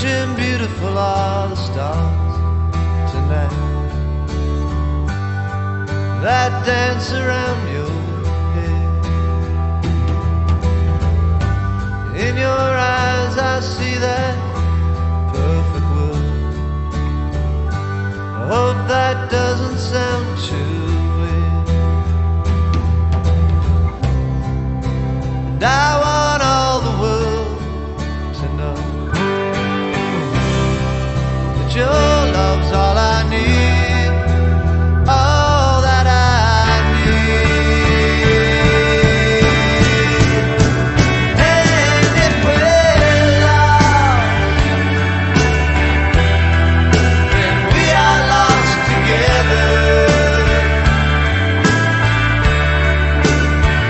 and beautiful are the stars tonight that dance around your head. In your eyes I see that perfect world. I hope that doesn't sound too weird. And I want all the world to know that your love's all I need, all that I need. And if we're lost, then we are lost together.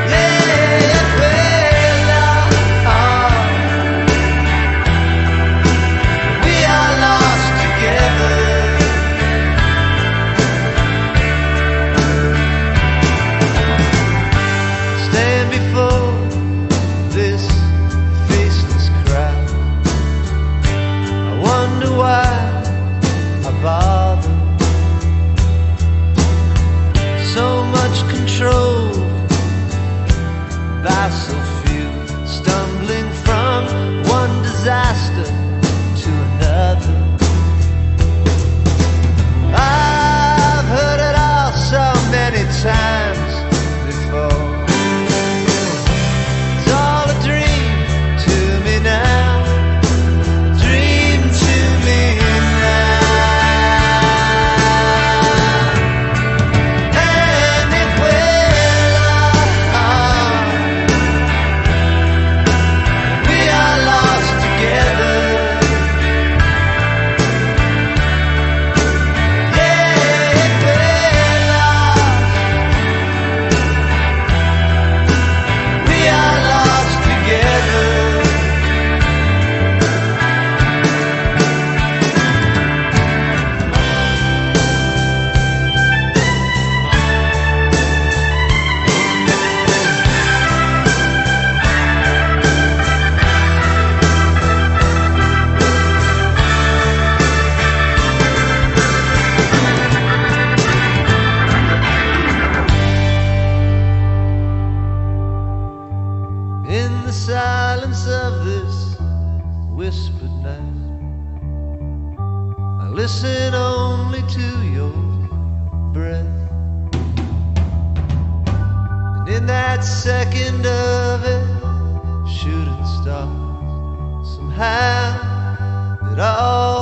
Yeah, if we're lost, we are lost together. Stand before this faceless crowd. I wonder why I bother. So much control by so few, stumbling from one disaster to another. I've heard it all so many times before. It's all a dream to me now, a dream to me now. And if we're lost, we are lost together. Yeah, if we're lost, we are lost together. In the silence of this whispered night, I listen only to your breath. And in that second of it, shooting star, somehow it all